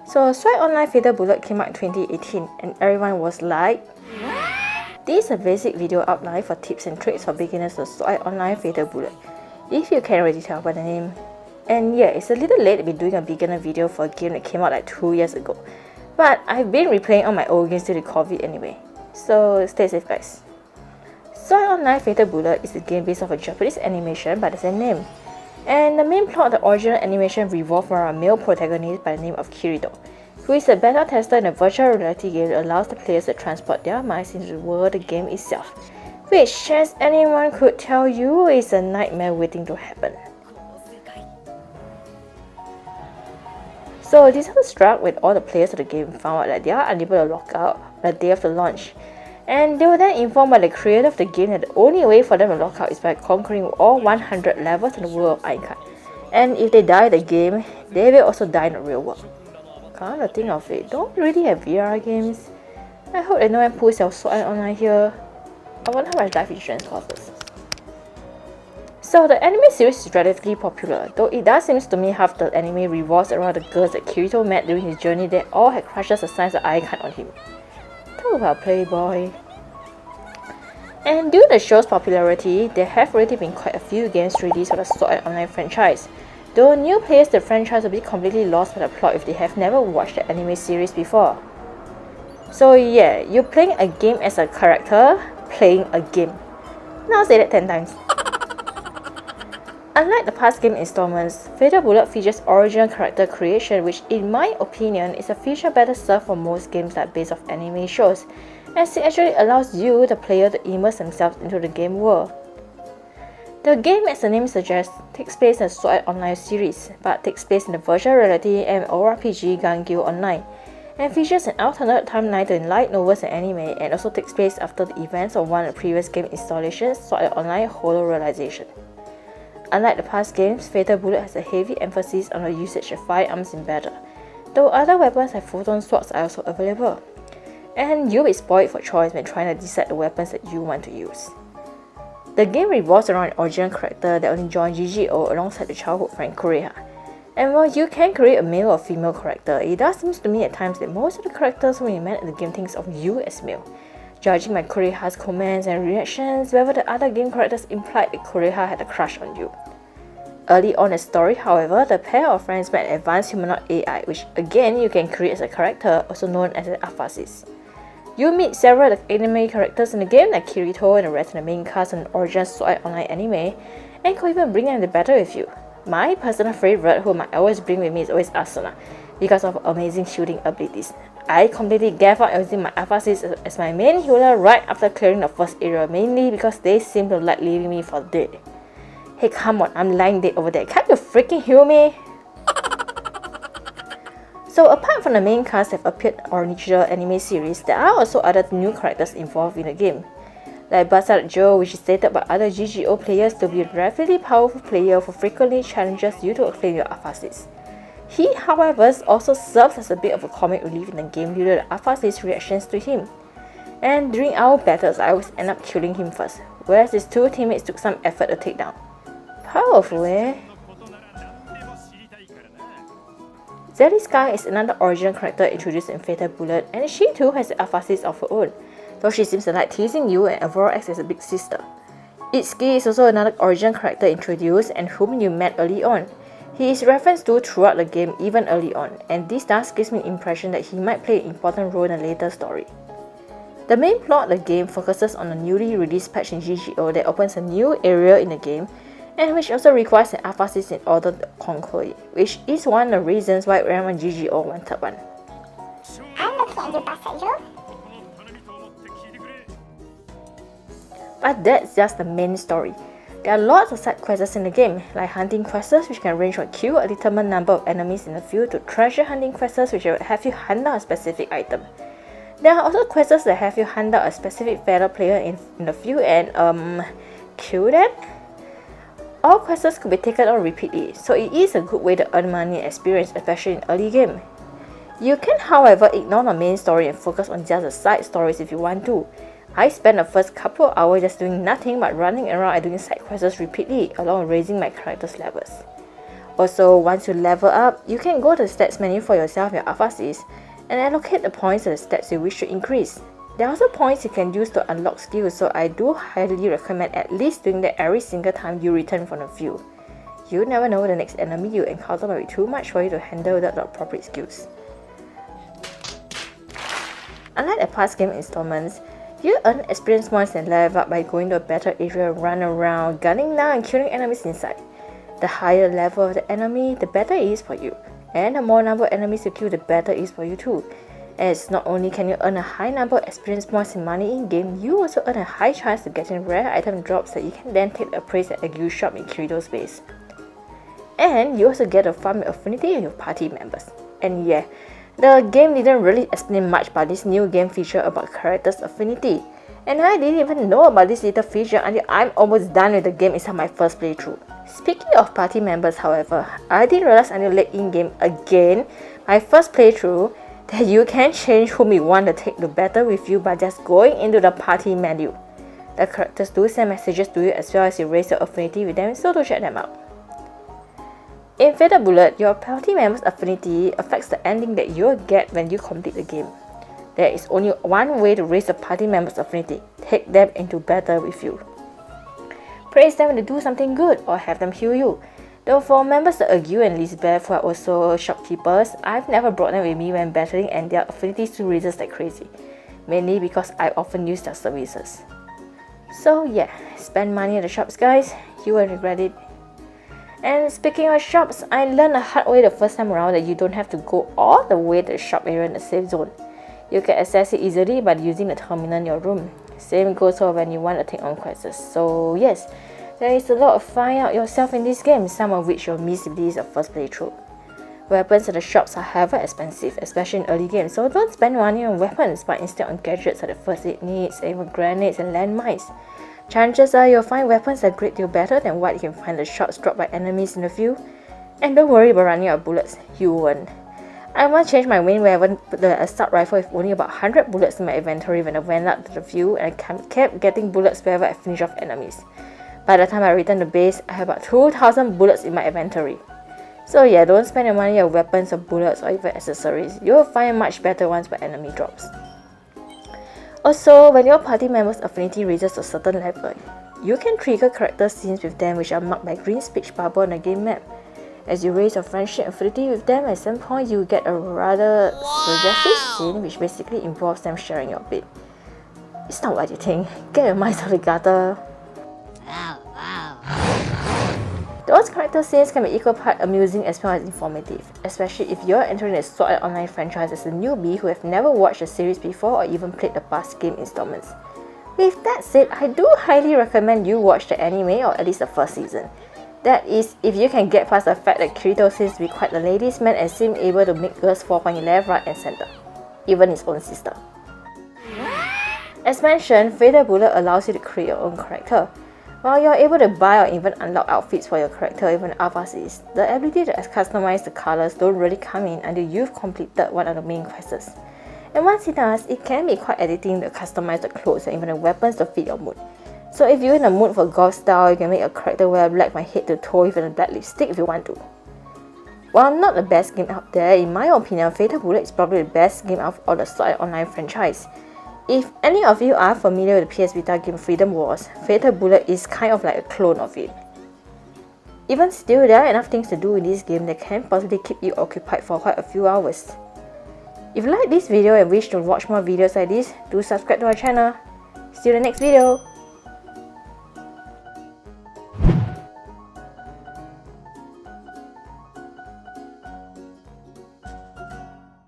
So Sword Art Online Fatal Bullet came out in 2018 and everyone was like, this is a basic video outline for tips and tricks for beginners to Sword Art Online Fatal Bullet, if you can't already tell by the name. And yeah, it's a little late to be doing a beginner video for a game that came out like 2 years ago, but I've been replaying all my old games due to COVID anyway, so stay safe guys. Sword Art Online Fatal Bullet is a game based off a Japanese animation by the same name, and the main plot of the original animation revolved around a male protagonist by the name of Kirito, who is a beta tester in a virtual reality game that allows the players to transport their minds into the world of the game itself, which, as anyone could tell you, is a nightmare waiting to happen. So disaster struck when all the players of the game found out that they are unable to log out on the day of the launch, and they were then informed by the creator of the game that the only way for them to log out is by conquering all 100 levels in the world of Aikai, and if they die in the game, they will also die in the real world. Come to think of it, don't we really have VR games? I hope that no one pulls your Sword Art Online here. I wonder how much life insurance costs. So the anime series is relatively popular, though it does seem to me half the anime revolves around the girls that Kirito met during his journey that all had crushes the size of icon on him. Talk about playboy. And due to the show's popularity, there have already been quite a few games released for the Sword Art Online franchise, though new players to the franchise will be completely lost by the plot if they have never watched the anime series before. So yeah, you're playing a game as a character, playing a game. Now say that 10 times. Unlike the past game installments, Fatal Bullet features original character creation, which in my opinion is a feature better served for most games like based off anime shows, as it actually allows you, the player, to immerse themselves into the game world. The game, as the name suggests, takes place in the Sword Art Online series, but takes place in the virtual reality MMORPG Gangyo Online, and features an alternate timeline to light novels and anime, and also takes place after the events of one of the previous game installations, Sword Art Online Holo Realization. Unlike the past games, Fatal Bullet has a heavy emphasis on the usage of firearms in battle, though other weapons like photon swords are also available, and you'll be spoiled for choice when trying to decide the weapons that you want to use. The game revolves around an original character that only joined GGO alongside the childhood friend Kureha, and while you can create a male or female character, it does seem to me at times that most of the characters whom you met in the game thinks of you as male. Judging by Kureha's comments and reactions, whether the other game characters implied that Kureha had a crush on you. Early on in the story, however, the pair of friends met an advanced humanoid AI, which again you can create as a character, also known as an Aphasis. You meet several of the anime characters in the game like Kirito and the rest of the main cast in the original Sword Art Online anime, and could even bring them to battle with you. My personal favorite, whom I always bring with me, is always Asuna, because of amazing shooting abilities. I completely gave up using my Aphasis as my main healer right after clearing the first area, mainly because they seem to like leaving me for dead. Hey, come on, I'm lying dead over there. Can't you freaking heal me? So apart from the main cast that have appeared in the original anime series, there are also other new characters involved in the game. Like Bastard Joe, which is stated by other GGO players to be a relatively powerful player who frequently challenges you to claim your Aphasis. He, however, also serves as a bit of a comic relief in the game due to the Aphasis reactions to him. And during our battles, I always end up killing him first, whereas his two teammates took some effort to take down. Powerful, eh? Zelly Sky is another original character introduced in Fatal Bullet, and she too has an Aphasis of her own, though she seems to like teasing you and overall acts as a big sister. Itsuki is also another original character introduced and whom you met early on. He is referenced to throughout the game even early on, and this does gives me the impression that he might play an important role in the later story. The main plot of the game focuses on a newly released patch in GGO that opens a new area in the game, and which also requires an Aphasis in order to conquer it, which is one of the reasons why everyone in GGO wanted one. I'm looking at you, Bastard Joe. But that's just the main story. There are lots of side quests in the game, like hunting quests which can range from kill a determined number of enemies in the field to treasure hunting quests which will have you hunt down a specific item. There are also quests that have you hunt down a specific fellow player in the field and kill them. All quests could be taken on repeatedly, so it is a good way to earn money and experience, especially in early game. You can, however, ignore the main story and focus on just the side stories if you want to. I spent the first couple of hours just doing nothing but running around and doing side quests repeatedly, along with raising my character's levels. Also, once you level up, you can go to the stats menu for yourself, your Alpha Seeds, and allocate the points to the stats you wish to increase. There are also points you can use to unlock skills, so I do highly recommend at least doing that every single time you return from the field. You never know, the next enemy you encounter might be too much for you to handle without the appropriate skills. Unlike the past game installments, you earn experience points and level up by going to a battle area and run around, gunning down and killing enemies inside. The higher level of the enemy, the better it is for you. And the more number of enemies you kill, the better it is for you too. As not only can you earn a high number of experience points and money in game, you also earn a high chance of getting rare item drops that you can then take appraise at a guild shop in Kirito's base. And you also get to farm your affinity with your party members. And yeah, the game didn't really explain much about this new game feature about characters' affinity. And I didn't even know about this little feature until I'm almost done with the game inside my first playthrough. Speaking of party members, however, I didn't realize until late in game again, my first playthrough, that you can change whom you want to take to battle with you by just going into the party menu. The characters do send messages to you as well as you raise your affinity with them, so do check them out. In Fatal Bullet, your party member's affinity affects the ending that you'll get when you complete the game. There is only one way to raise the party member's affinity: take them into battle with you. Praise them when they do something good or have them heal you. Though for members like Ague and Lisbeth, who are also shopkeepers, I've never brought them with me when battling and their affinity still raises like crazy, mainly because I often use their services. So yeah, spend money at the shops guys, you won't regret it. And speaking of shops, I learned the hard way the first time around that you don't have to go all the way to the shop area in the safe zone. You can access it easily by using the terminal in your room. Same goes for when you want to take on quests. So yes, there is a lot of find out yourself in this game, some of which you'll miss if this is your first playthrough. Weapons at the shops are however expensive, especially in early games, so don't spend money on weapons but instead on gadgets like the first aid kits, even grenades and landmines. Chances are you'll find weapons that are a great deal better than what you can find the shots dropped by enemies in the field. And don't worry about running out of bullets, you won't. I once changed my main weapon to the assault rifle with only about 100 bullets in my inventory when I went out to the field, and I kept getting bullets wherever I finished off enemies. By the time I returned to base, I had about 2,000 bullets in my inventory. So yeah, don't spend your money on weapons or bullets or even accessories. You'll find much better ones by enemy drops. Also, when your party member's affinity reaches a certain level, you can trigger character scenes with them which are marked by green speech bubble on the game map. As you raise your friendship affinity with them, at some point you get a rather suggestive scene which basically involves them sharing your bed. It's not what you think. Get your minds out of the gutter. Those character scenes can be equal part amusing as well as informative, especially if you're entering the Sword Art Online franchise as a newbie who have never watched the series before or even played the past game installments. With that said, I do highly recommend you watch the anime or at least the first season. That is, if you can get past the fact that Kirito seems to be quite the ladies' man and seems able to make girls fall on his left, right and center, even his own sister. As mentioned, Fatal Bullet allows you to create your own character. While you're able to buy or even unlock outfits for your character, even Alpha Seeds, the ability to customize the colors don't really come in until you've completed one of the main quests. And once it does, it can be quite addicting to customize the clothes and even the weapons to fit your mood. So if you're in the mood for golf style, you can make a character wear black from head to toe, even a black lipstick if you want to. While not the best game out there, in my opinion, Fatal Bullet is probably the best game out of all the Sword Art Online franchise. If any of you are familiar with the PS Vita game Freedom Wars, Fatal Bullet is kind of like a clone of it. Even still, there are enough things to do in this game that can possibly keep you occupied for quite a few hours. If you like this video and wish to watch more videos like this, do subscribe to our channel. See you in the next video!